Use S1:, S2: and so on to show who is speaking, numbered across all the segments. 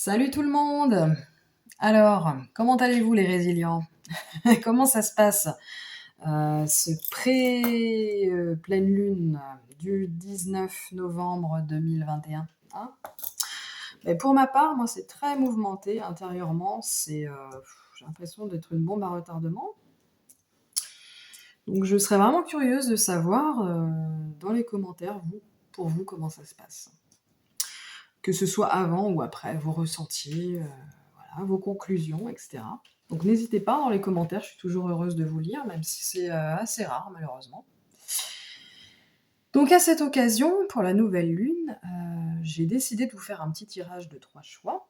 S1: Salut tout le monde! Alors, comment allez-vous les résilients? Comment ça se passe, ce pleine lune du 19 novembre 2021, hein? Beh, pour ma part, moi, c'est très mouvementé intérieurement, j'ai l'impression d'être une bombe à retardement. Donc je serais vraiment curieuse de savoir, dans les commentaires, pour vous, comment ça se passe? Que ce soit avant ou après, vos ressentis, voilà, vos conclusions et cetera. Donc n'hésitez pas dans les commentaires, je suis toujours heureuse de vous lire, même si c'est, assez rare malheureusement. Donc à cette occasion, pour la nouvelle lune, j'ai décidé de vous faire un petit tirage de 3 choix.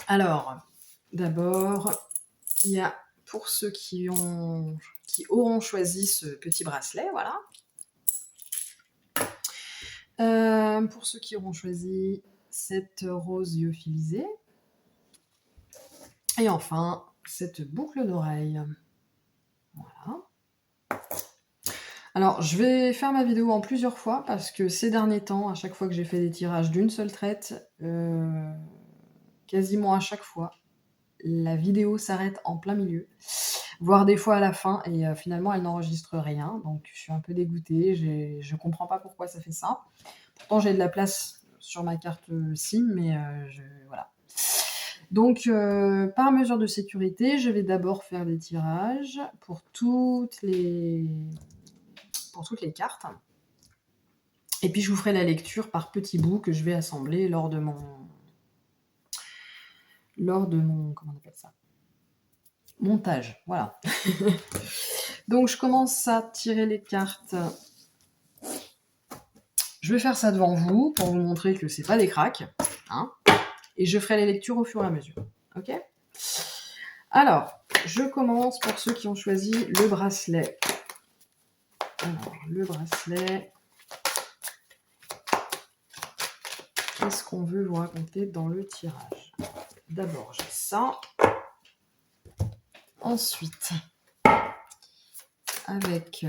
S1: Alors, d'abord, il y a pour ceux qui auront choisi ce petit bracelet, voilà. Pour ceux qui auront choisi cette rose lyophilisée. Et enfin, cette boucle d'oreille. Voilà. Alors, je vais faire ma vidéo en plusieurs fois parce que ces derniers temps, à chaque fois que j'ai fait des tirages d'une seule traite, quasiment à chaque fois, la vidéo s'arrête en plein milieu, voire des fois à la fin, et finalement elle n'enregistre rien. Donc je suis un peu dégoûtée, je comprends pas pourquoi ça fait ça. Pourtant j'ai de la place sur ma carte SIM, mais voilà. Donc, par mesure de sécurité, je vais d'abord faire des tirages pour toutes les cartes. Et puis, je vous ferai la lecture par petits bouts que je vais assembler lors de mon comment on appelle ça? Montage, voilà. Donc, je commence à tirer les cartes. Je vais faire ça devant vous pour vous montrer que c'est pas des cracks, hein. Et je ferai les lectures au fur et à mesure. Ok? Alors, je commence pour ceux qui ont choisi le bracelet. Alors, le bracelet. Qu'est-ce qu'on veut vous raconter dans le tirage? D'abord, j'ai ça. Ensuite, avec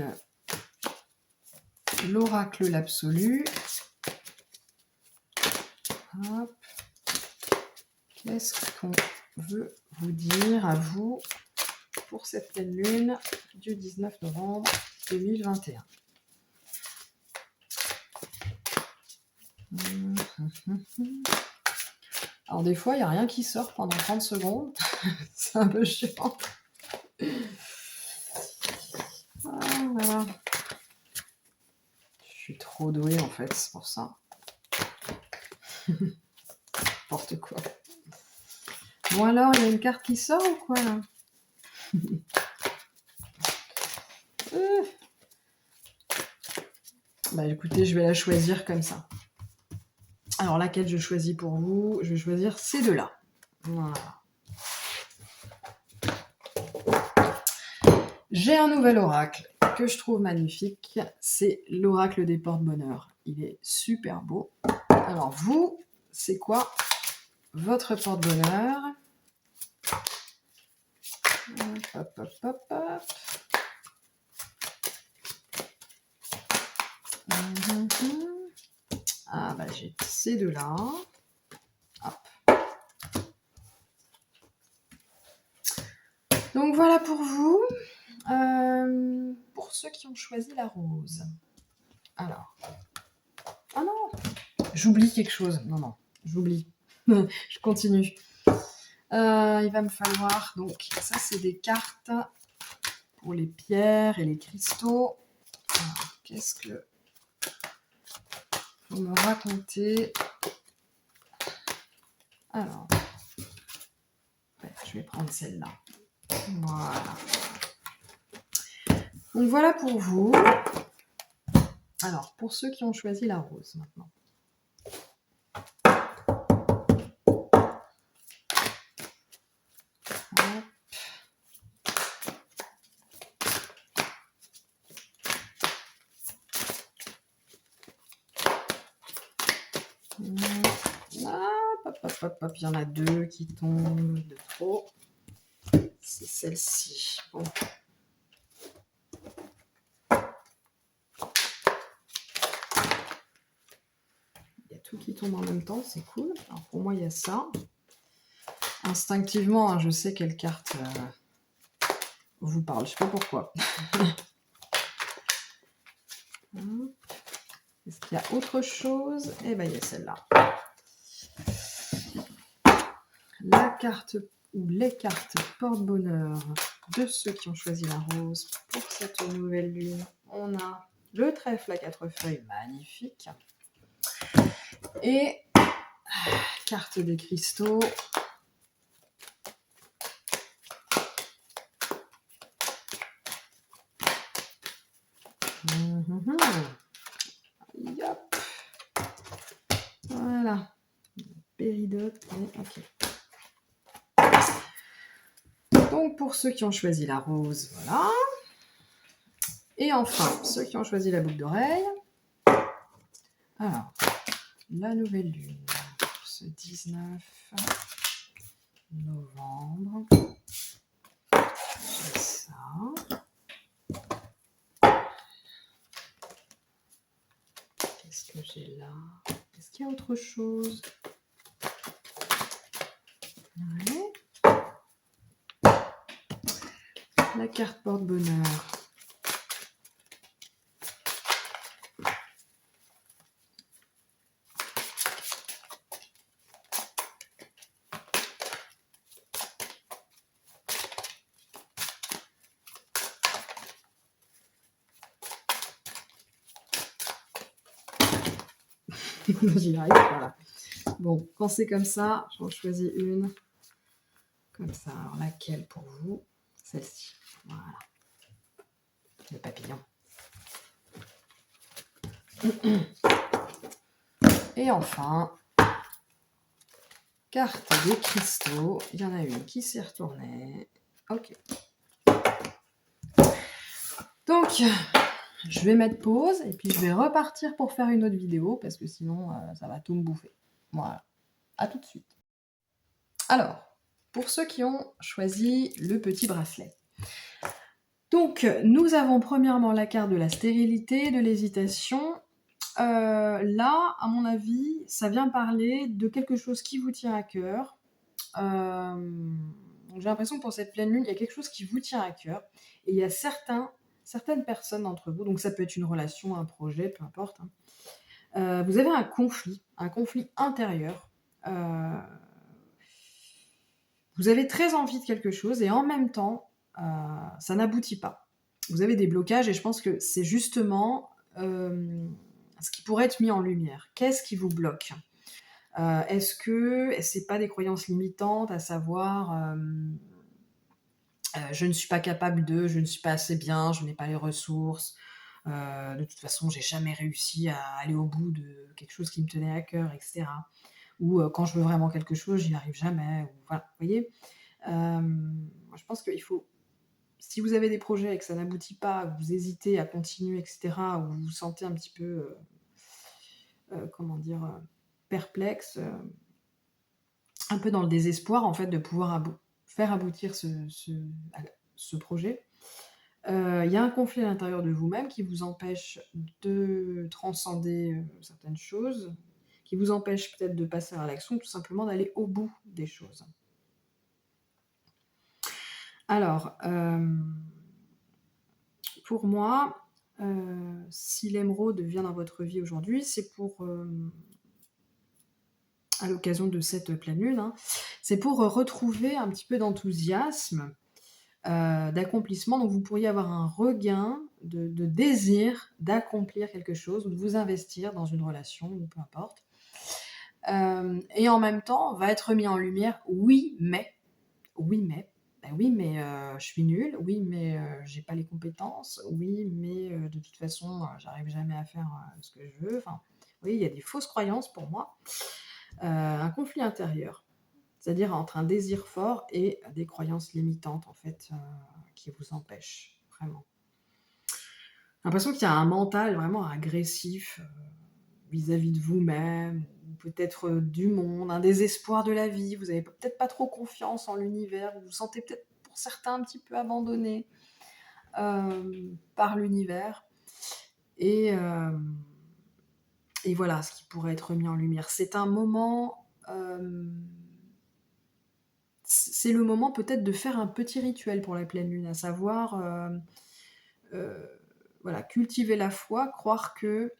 S1: l'oracle l'absolu. Hop. Qu'est-ce qu'on veut vous dire à vous pour cette pleine lune du 19 novembre 2021? Alors des fois, il n'y a rien qui sort pendant 30 secondes. C'est un peu chiant. Ah, voilà. Je suis trop douée en fait, c'est pour ça. N'importe quoi. Bon alors, il y a une carte qui sort ou quoi là? Bah écoutez, je vais la choisir comme ça. Alors laquelle je choisis pour vous? Je vais choisir ces deux-là. Voilà. J'ai un nouvel oracle que je trouve magnifique. C'est l'oracle des porte-bonheur. Il est super beau. Alors vous, c'est quoi votre porte-bonheur? Hop, hop, hop, hop. Ah bah j'ai ces deux-là. Hop. Donc voilà pour vous. Pour ceux qui ont choisi la rose. Alors. Ah non, j'oublie quelque chose. Non, j'oublie. Je continue. Il va me falloir, donc ça c'est des cartes pour les pierres et les cristaux. Alors, qu'est-ce que vous me racontez? Alors, ouais, je vais prendre celle-là. Voilà. Donc voilà pour vous. Alors, pour ceux qui ont choisi la rose maintenant. Hop. Hop, il y en a deux qui tombent de trop. C'est celle-ci. Bon. Il y a tout qui tombe tombent en même temps, c'est cool. Alors pour moi, il y a ça. Instinctivement, hein, je sais quelle carte vous parle, je sais pas pourquoi. Est-ce qu'il y a autre chose? Eh bien, il y a celle-là. La carte ou les cartes porte-bonheur de ceux qui ont choisi la rose pour cette nouvelle lune. On a le trèfle à 4 feuilles, magnifique. Et carte des cristaux. Yop. Voilà. Péridote. Ok. Donc pour ceux qui ont choisi la rose, voilà. Et enfin, ceux qui ont choisi la boucle d'oreille. Alors, la nouvelle lune, ce 19 novembre. C'est ça. Qu'est-ce que j'ai là? Est-ce qu'il y a autre chose? Ouais. La carte porte-bonheur. J'y arrive pas là. Bon, quand c'est comme ça, j'en choisis une. Comme ça. Alors laquelle pour vous? Celle-ci. Voilà. Le papillon. Et enfin, carte des cristaux. Il y en a une qui s'est retournée. Ok. Donc, je vais mettre pause et puis je vais repartir pour faire une autre vidéo parce que sinon, ça va tout me bouffer. Voilà. À tout de suite. Alors, pour ceux qui ont choisi le petit bracelet. Donc, nous avons premièrement la carte de la stérilité, de l'hésitation. Là, à mon avis, ça vient parler de quelque chose qui vous tient à cœur. J'ai l'impression que pour cette pleine lune, il y a quelque chose qui vous tient à cœur. Et il y a certaines personnes d'entre vous, donc ça peut être une relation, un projet, peu importe. Vous avez un conflit intérieur. Vous avez très envie de quelque chose et en même temps, ça n'aboutit pas. Vous avez des blocages et je pense que c'est justement ce qui pourrait être mis en lumière. Qu'est-ce qui vous bloque? Est-ce que c'est pas des croyances limitantes, à savoir je ne suis pas capable de, je ne suis pas assez bien, je n'ai pas les ressources, de toute façon j'ai jamais réussi à aller au bout de quelque chose qui me tenait à cœur, etc. Ou quand je veux vraiment quelque chose, j'y arrive jamais. Ou, voilà, vous voyez. Je pense qu'il faut, si vous avez des projets et que ça n'aboutit pas, vous hésitez à continuer, etc., ou vous vous sentez un petit peu, comment dire, perplexe, un peu dans le désespoir, en fait, de pouvoir faire aboutir ce projet. Il y a un conflit à l'intérieur de vous-même qui vous empêche de transcender certaines choses, qui vous empêche peut-être de passer à l'action, tout simplement d'aller au bout des choses. Alors, pour moi, si l'émeraude vient dans votre vie aujourd'hui, c'est pour, à l'occasion de cette pleine lune, hein, c'est pour retrouver un petit peu d'enthousiasme, d'accomplissement. Donc vous pourriez avoir un regain de désir d'accomplir quelque chose ou de vous investir dans une relation, ou peu importe. Et en même temps, va être mis en lumière, oui, mais, je suis nulle, oui, mais j'ai pas les compétences, oui, mais de toute façon, j'arrive jamais à faire ce que je veux. Enfin, oui, il y a des fausses croyances pour moi. Un conflit intérieur, c'est-à-dire entre un désir fort et des croyances limitantes, en fait, qui vous empêchent, vraiment. J'ai l'impression qu'il y a un mental vraiment agressif vis-à-vis de vous-même, ou peut-être du monde, un désespoir de la vie, vous n'avez peut-être pas trop confiance en l'univers, vous vous sentez peut-être pour certains un petit peu abandonné par l'univers. Et et voilà ce qui pourrait être mis en lumière. C'est un moment, c'est le moment peut-être de faire un petit rituel pour la pleine lune, à savoir, heu, voilà, cultiver la foi, croire que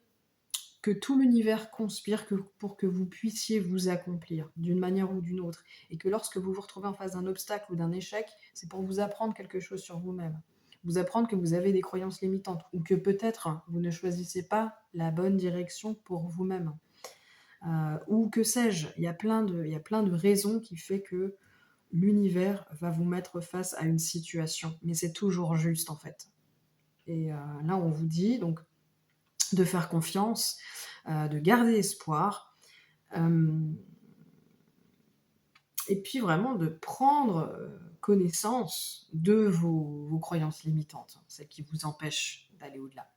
S1: tout l'univers conspire pour que vous puissiez vous accomplir d'une manière ou d'une autre, et que lorsque vous vous retrouvez en face d'un obstacle ou d'un échec, c'est pour vous apprendre quelque chose sur vous-même. Vous apprendre que vous avez des croyances limitantes, ou que peut-être vous ne choisissez pas la bonne direction pour vous-même. Ou que sais-je, il y a plein de raisons qui fait que l'univers va vous mettre face à une situation, mais c'est toujours juste en fait. Et là, on vous dit donc de faire confiance, de garder espoir, hem et puis vraiment de prendre, connaissance de vos croyances limitantes, celles qui vous empêchent d'aller au-delà.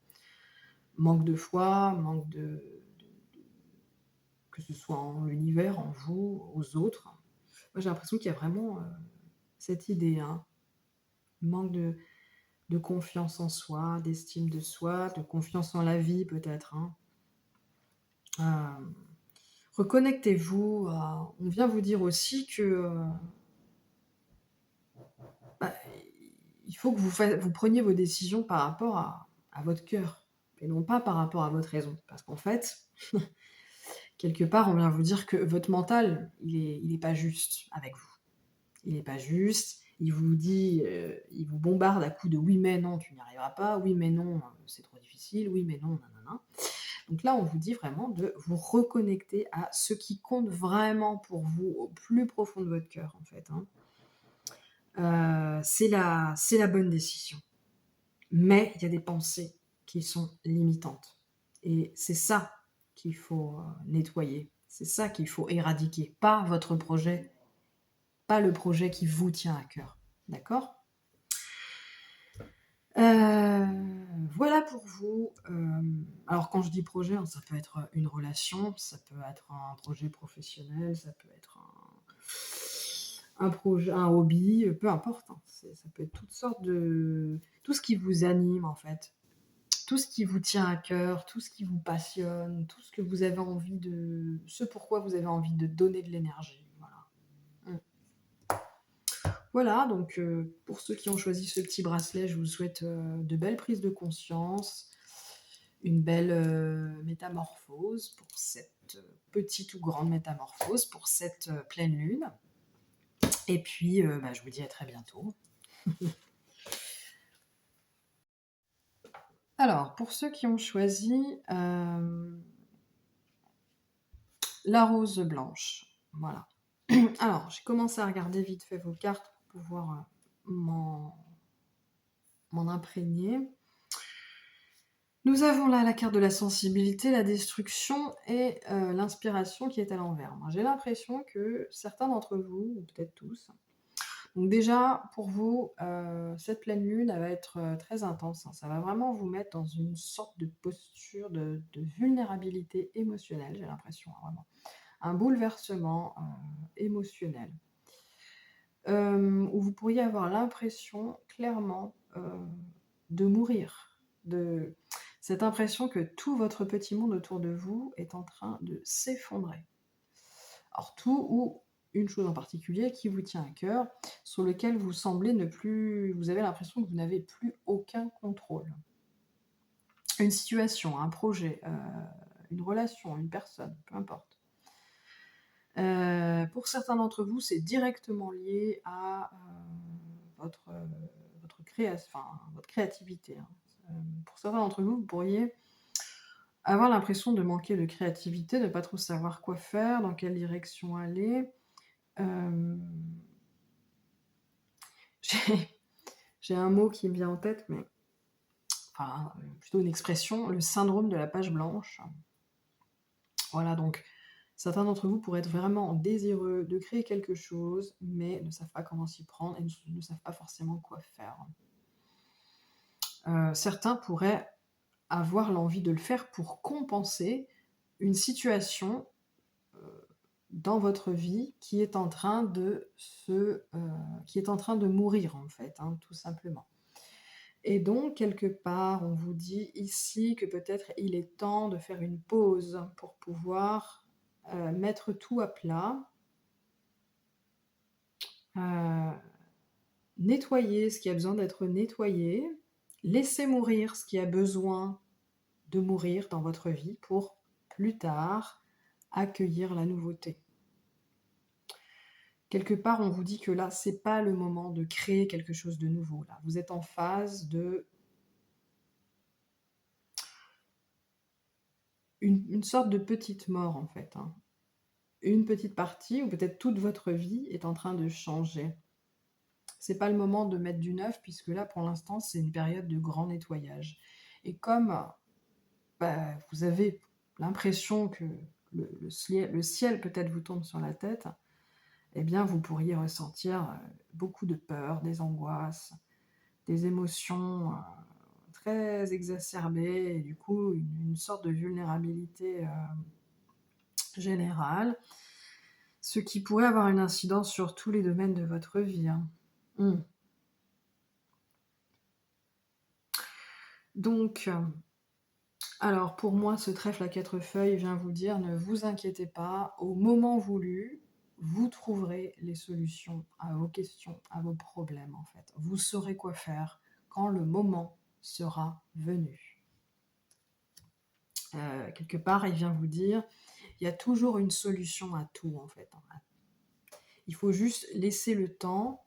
S1: Manque de foi, manque de que ce soit en l'univers, en vous, aux autres. Moi, j'ai l'impression qu'il y a vraiment, cette idée, hein, manque de confiance en soi, d'estime de soi, de confiance en la vie peut-être, hein. Hem, reconnectez-vous à on vient vous dire aussi que, bah, il faut que vous preniez vos décisions par rapport à votre cœur et non pas par rapport à votre raison. Parce qu'en fait, quelque part, on vient vous dire que votre mental, il est pas juste avec vous. Il est pas juste, il vous dit, il vous bombarde à coups de: «Oui, mais non, tu n'y arriveras pas. Oui, mais non, c'est trop difficile. Oui, mais non, nanana». Donc là, on vous dit vraiment de vous reconnecter à ce qui compte vraiment pour vous, au plus profond de votre cœur, en fait, hein. C'est la bonne décision. Mais il y a des pensées qui sont limitantes, et c'est ça qu'il faut, nettoyer. C'est ça qu'il faut éradiquer, pas votre projet, pas le projet qui vous tient à cœur. D'accord? Voilà pour vous. Alors quand je dis projet, hein, ça peut être une relation, ça peut être un projet professionnel, ça peut être un projet, un hobby, peu importe, hein. Ça peut être toutes sortes de tout ce qui vous anime en fait. Tout ce qui vous tient à cœur, tout ce qui vous passionne, tout ce que vous avez envie de ce pourquoi vous avez envie de donner de l'énergie, voilà. Mmh. Voilà, donc pour ceux qui ont choisi ce petit bracelet, je vous souhaite, de belles prises de conscience, une belle, métamorphose pour cette, petite ou grande métamorphose pour cette, pleine lune, et puis, bah, je vous dis à très bientôt. Alors pour ceux qui ont choisi, la rose blanche, voilà. Alors, j'ai commencé à regarder vite fait vos cartes pour pouvoir, m'en imprégner. Nous avons là la carte de la sensibilité, la destruction et l'inspiration qui est à l'envers. Moi, j'ai l'impression que certains d'entre vous, ou peut-être tous, donc déjà pour vous, cette pleine lune, elle va être, très intense, hein. Ça va vraiment vous mettre dans une sorte de posture de vulnérabilité émotionnelle, j'ai l'impression, hein, vraiment. Un bouleversement, émotionnel. Où vous pourriez avoir l'impression clairement, de mourir, de cette impression que tout votre petit monde autour de vous est en train de s'effondrer. Alors tout ou une chose en particulier qui vous tient à cœur, sur lequel vous semblez ne plus vous avez l'impression que vous n'avez plus aucun contrôle. Une situation, un projet, une relation, une personne, peu importe. Pour certains d'entre vous, c'est directement lié à, votre créativité, hein. Pour certains d'entre vous, vous pourriez avoir l'impression de manquer de créativité, de ne pas trop savoir quoi faire, dans quelle direction aller. Hem, j'ai j'ai un mot qui me vient en tête, mais enfin, plutôt une expression, le syndrome de la page blanche. Voilà, donc certains d'entre vous pourraient être vraiment désireux de créer quelque chose, mais ne savent pas comment s'y prendre et ne savent pas forcément quoi faire. Certains pourraient avoir l'envie de le faire pour compenser une situation, dans votre vie qui est en train de qui est en train de mourir en fait, hein, tout simplement. Et donc quelque part, on vous dit ici que peut-être il est temps de faire une pause pour pouvoir, mettre tout à plat, heu, nettoyer ce qui a besoin d'être nettoyé, laisser mourir ce qui a besoin de mourir dans votre vie pour plus tard accueillir la nouveauté. Quelque part, on vous dit que là, c'est pas le moment de créer quelque chose de nouveau là. Vous êtes en phase de une sorte de petite mort en fait, hein. Une petite partie ou peut-être toute votre vie est en train de changer. C'est pas le moment de mettre du neuf puisque là, pour l'instant, c'est une période de grand nettoyage et comme, bah, vous avez l'impression que le ciel peut-être vous tombe sur la tête, eh bien, vous pourriez ressentir, beaucoup de peur, des angoisses, des émotions, très exacerbées et du coup, une sorte de vulnérabilité, générale. Ce qui pourrait avoir une incidence sur tous les domaines de votre vie, hein. Mmh. Donc, alors pour moi, ce trèfle à 4 feuilles vient vous dire: «Ne vous inquiétez pas, au moment voulu, vous trouverez les solutions à vos questions, à vos problèmes, en fait. Vous saurez quoi faire quand le moment sera venu». Quelque part, il vient vous dire: «Il y a toujours une solution à tout, en fait, hein. Il faut juste laisser le temps,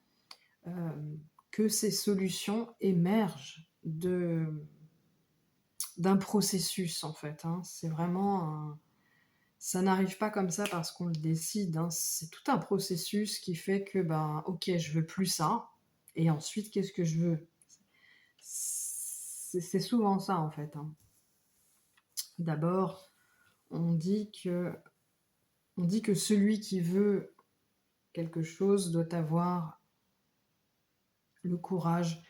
S1: que ces solutions émergent d'un processus en fait, hein. C'est vraiment ça n'arrive pas comme ça parce qu'on le décide, hein. C'est tout un processus qui fait que, ben, OK, je veux plus ça et ensuite qu'est-ce que je veux? C'est souvent ça en fait, hein. D'abord, on dit que on dit que celui qui veut quelque chose doit avoir le courage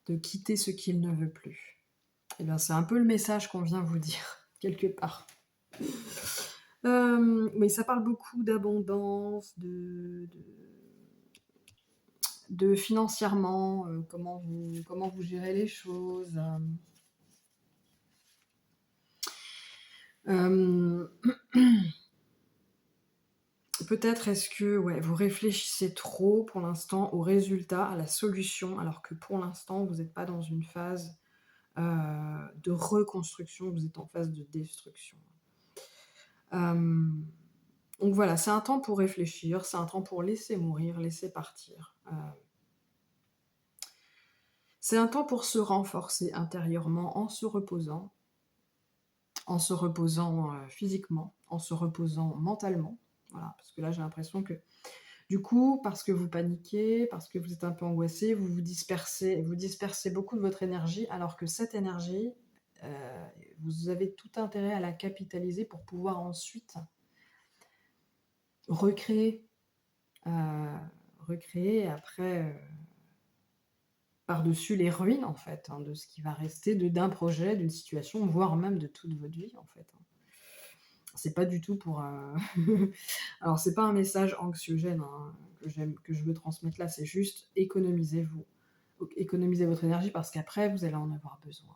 S1: de quitter ce qu'il ne veut plus. Et bien, c'est un peu le message qu'on vient vous dire, quelque part. Mais ça parle beaucoup d'abondance, de financièrement, comment vous gérez les choses, hem, peut-être est-ce que, ouais, vous réfléchissez trop pour l'instant au résultat, à la solution, alors que pour l'instant, vous n'êtes pas dans une phase, de reconstruction, vous êtes en phase de destruction. Hem, donc voilà, c'est un temps pour réfléchir, c'est un temps pour laisser mourir, laisser partir. C'est un temps pour se renforcer intérieurement en se reposant, physiquement, en se reposant mentalement. Voilà, parce que là, j'ai l'impression que du coup, parce que vous paniquez, parce que vous êtes un peu angoissé, vous dispersez beaucoup de votre énergie, alors que cette énergie, heu, vous avez tout intérêt à la capitaliser pour pouvoir ensuite recréer, heu, recréer après, par-dessus les ruines en fait, hein, de ce qui va rester d'un projet, d'une situation, voire même de toute votre vie en fait, hein. C'est pas du tout pour, alors c'est pas un message anxiogène, hein, que je veux transmettre là, c'est juste économisez-vous. Économisez votre énergie parce qu'après vous allez en avoir besoin.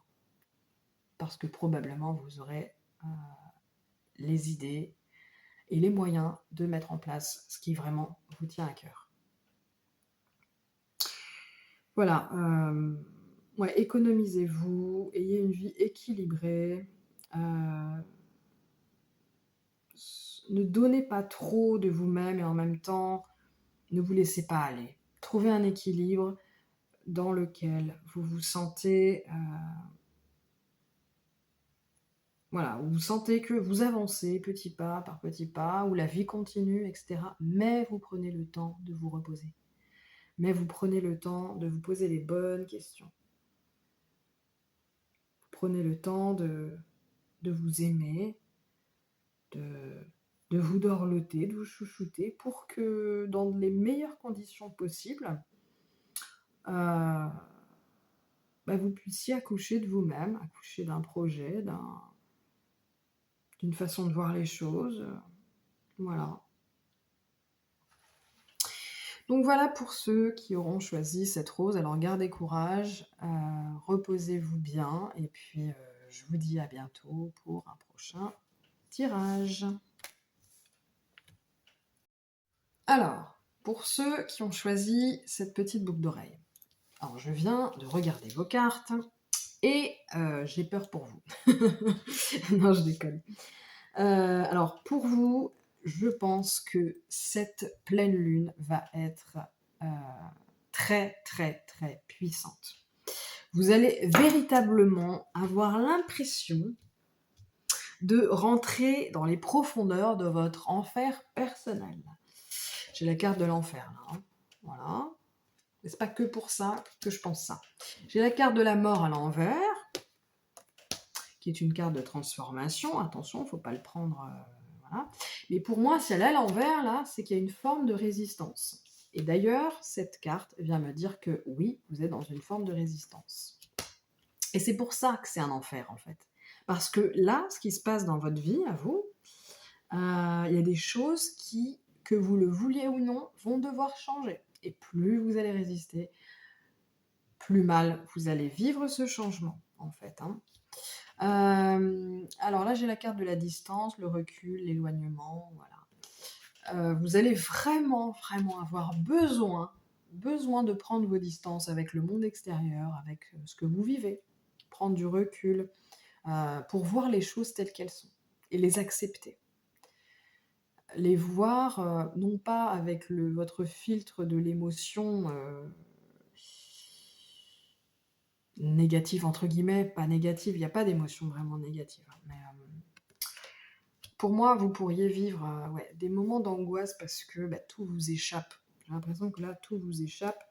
S1: Parce que probablement vous aurez, heu, les idées et les moyens de mettre en place ce qui vraiment vous tient à cœur. Voilà, ouais, économisez-vous, ayez une vie équilibrée, heu, ne donnez pas trop de vous-même et en même temps, ne vous laissez pas aller. Trouvez un équilibre dans lequel vous vous sentez, voilà, où vous sentez que vous avancez petit pas par petit pas, où la vie continue et cetera, mais vous prenez le temps de vous reposer. Mais vous prenez le temps de vous poser les bonnes questions. Vous prenez le temps de vous aimer, de de vous dorloter, de vous chouchouter pour que dans les meilleures conditions possibles, heu, bah, vous puissiez accoucher de vous-même, accoucher d'un projet, d'une façon de voir les choses, voilà. Donc voilà pour ceux qui auront choisi cette rose. Alors gardez courage, reposez-vous bien et puis, je vous dis à bientôt pour un prochain tirage. Alors, pour ceux qui ont choisi cette petite boucle d'oreille. Alors je viens de regarder vos cartes et j'ai peur pour vous. Non, je déconne. Alors pour vous, je pense que cette pleine lune va être, heu, très, très, très puissante. Vous allez véritablement avoir l'impression de rentrer dans les profondeurs de votre enfer personnel. J'ai la carte de l'enfer là, hein, voilà. Mais c'est pas que pour ça que je pense ça. J'ai la carte de la mort à l'envers, qui est une carte de transformation. Attention, il ne faut pas le prendre, voilà. Mais pour moi, si elle est à l'envers, là, c'est qu'il y a une forme de résistance. Et d'ailleurs, cette carte vient me dire que oui, vous êtes dans une forme de résistance. Et c'est pour ça que c'est un enfer, en fait. Parce que là, ce qui se passe dans votre vie, à vous, il y a des choses qui, que vous le vouliez ou non, vont devoir changer. Et plus vous allez résister, plus mal vous allez vivre ce changement, en fait, hein. Alors là, j'ai la carte de la distance, le recul, l'éloignement, voilà. Vous allez vraiment, vraiment avoir besoin de prendre vos distances avec le monde extérieur, avec ce que vous vivez, prendre du recul, pour voir les choses telles qu'elles sont et les accepter. Les voir, non pas avec votre filtre de l'émotion, «négative» entre guillemets, pas négative, il y a pas d'émotion vraiment négative, hein, mais pour moi, vous pourriez vivre, ouais, des moments d'angoisse parce que, bah, tout vous échappe. J'ai l'impression que là, tout vous échappe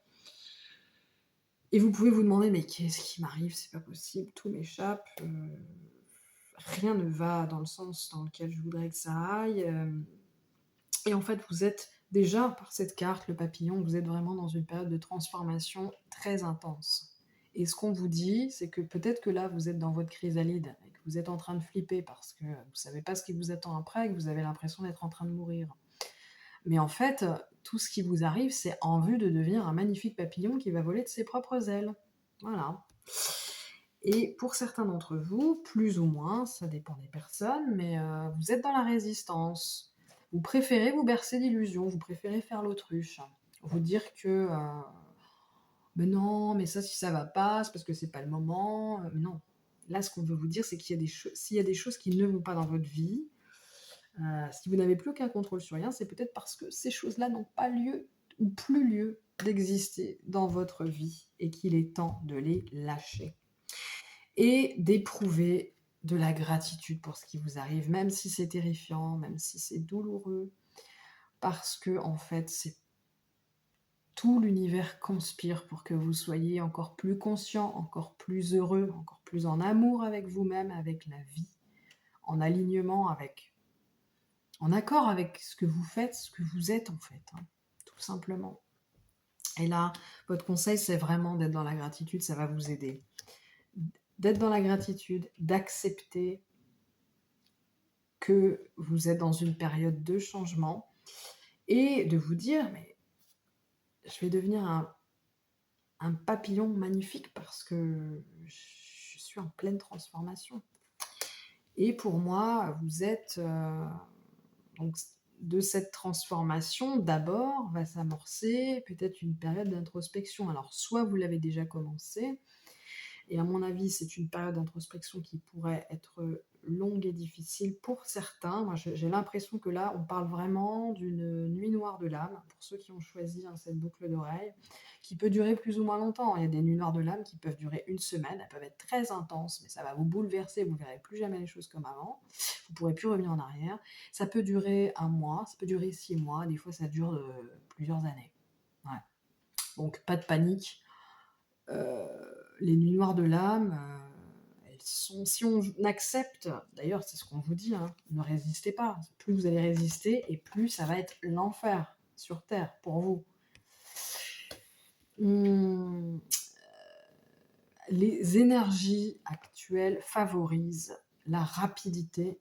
S1: et vous pouvez vous demander: «Mais qu'est-ce qui m'arrive? C'est pas possible, tout m'échappe, rien ne va dans le sens dans lequel je voudrais que ça aille», et en fait, vous êtes déjà, par cette carte, le papillon, vous êtes vraiment dans une période de transformation très intense. Et ce qu'on vous dit, c'est que peut-être que là, vous êtes dans votre chrysalide et que vous êtes en train de flipper parce que vous savez pas ce qui vous attend après et que vous avez l'impression d'être en train de mourir. Mais en fait, tout ce qui vous arrive, c'est en vue de devenir un magnifique papillon qui va voler de ses propres ailes. Voilà. Et pour certains d'entre vous, plus ou moins, ça dépend des personnes, mais vous êtes dans la résistance. Vous préférez vous bercer d'illusions, vous préférez faire l'autruche. Vous dire que, mais non, mais ça, si ça va pas, c'est parce que c'est pas le moment. Non. Là, ce qu'on veut vous dire, c'est qu'il y a des choses, s'il y a des choses qui ne vont pas dans votre vie, si vous n'avez plus aucun contrôle sur rien, c'est peut-être parce que ces choses-là n'ont pas lieu ou plus lieu d'exister dans votre vie et qu'il est temps de les lâcher. Et d'éprouver de la gratitude pour ce qui vous arrive, même si c'est terrifiant, même si c'est douloureux, parce que en fait, c'est tout l'univers conspire pour que vous soyez encore plus conscient, encore plus heureux, encore plus en amour avec vous-même, avec la vie, en alignement avec, en accord avec ce que vous faites, ce que vous êtes en fait, hein, tout simplement. Et là, votre conseil, c'est vraiment d'être dans la gratitude, ça va vous aider. D'être dans la gratitude, d'accepter que vous êtes dans une période de changement et de vous dire, mais je vais devenir un papillon magnifique parce que je suis en pleine transformation. Et pour moi, vous êtes donc de cette transformation, d'abord va s'amorcer peut-être une période d'introspection. Alors soit vous l'avez déjà commencé, et à mon avis, c'est une période d'introspection qui pourrait être longue et difficile pour certains. Moi, j'ai l'impression que là, on parle vraiment d'une nuit noire de l'âme, pour ceux qui ont choisi, hein, cette boucle d'oreille, qui peut durer plus ou moins longtemps. Il y a des nuits noires de l'âme qui peuvent durer une semaine, elles peuvent être très intenses, mais ça va vous bouleverser, vous ne verrez plus jamais les choses comme avant, vous ne pourrez plus revenir en arrière. Ça peut durer un mois, ça peut durer 6 mois, des fois ça dure plusieurs années. Ouais. Donc pas de panique. Heu, les nuits noires de l'âme, elles sont, si on accepte, d'ailleurs c'est ce qu'on vous dit, hein, ne résistez pas. Plus vous allez résister et plus ça va être l'enfer sur terre pour vous. Mmh, les énergies actuelles favorisent la rapidité,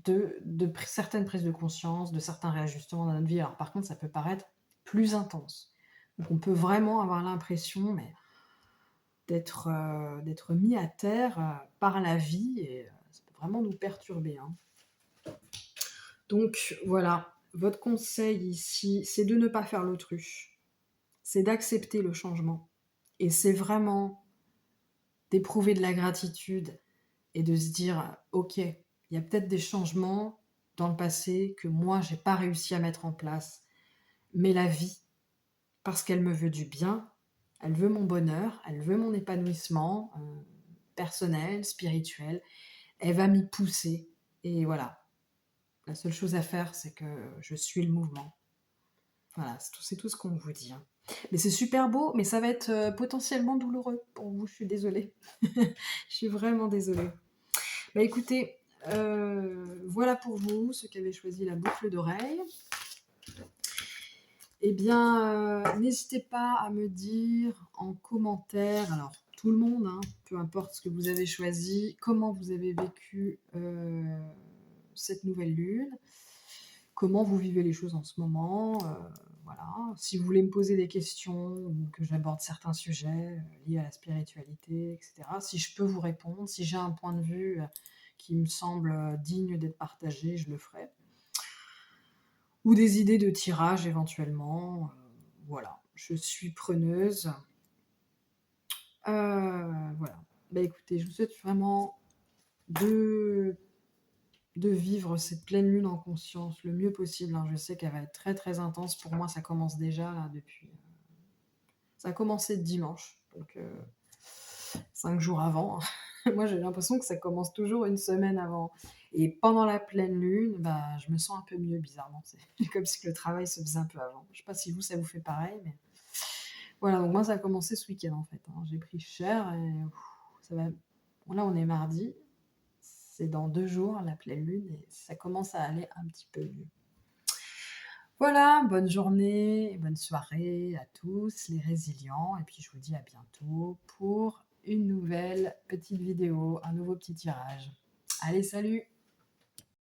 S1: de certaines prises de conscience, de certains réajustements dans notre vie. Alors par contre, ça peut paraître plus intense. Donc on peut vraiment avoir l'impression d'être mis à terre par la vie et ça peut vraiment nous perturber, hein. Donc voilà, votre conseil ici, c'est de ne pas faire l'autruche, c'est d'accepter le changement et c'est vraiment d'éprouver de la gratitude et de se dire ok, il y a peut-être des changements dans le passé que moi j'ai pas réussi à mettre en place, mais la vie, parce qu'elle me veut du bien, elle veut mon bonheur, elle veut mon épanouissement personnel, spirituel, elle va m'y pousser et voilà. La seule chose à faire, c'est que je suis le mouvement. Voilà, c'est tout ce qu'on vous dit, hein. Mais c'est super beau, mais ça va être potentiellement douloureux pour vous, je suis désolée. Je suis vraiment désolée. Bah écoutez, voilà pour vous, ceux qui avaient choisi la boucle d'oreille. Eh bien, n'hésitez pas à me dire en commentaire, alors tout le monde, hein, peu importe ce que vous avez choisi, comment vous avez vécu cette nouvelle lune, comment vous vivez les choses en ce moment, voilà. Si vous voulez me poser des questions ou que j'aborde certains sujets liés à la spiritualité, etc., si je peux vous répondre, si j'ai un point de vue qui me semble digne d'être partagé, je le ferai. Ou des idées de tirage éventuellement, voilà, je suis preneuse. Voilà. Bah écoutez, je vous souhaite vraiment de vivre cette pleine lune en conscience le mieux possible, hein. Je sais qu'elle va être très très intense. Pour moi, ça commence déjà là depuis. Ça a commencé dimanche, donc 5 jours avant. Moi, j'ai l'impression que ça commence toujours une semaine avant. Et pendant la pleine lune, bah, je me sens un peu mieux, bizarrement. C'est comme si le travail se faisait un peu avant. Je sais pas si vous, ça vous fait pareil, mais voilà. Donc moi, ça a commencé ce week-end en fait, hein. J'ai pris cher et ça va. Bon, là, on est mardi. C'est dans 2 jours la pleine lune et ça commence à aller un petit peu mieux. Voilà, bonne journée, bonne soirée à tous les résilients et puis je vous dis à bientôt pour une nouvelle petite vidéo, un nouveau petit tirage. Allez, salut!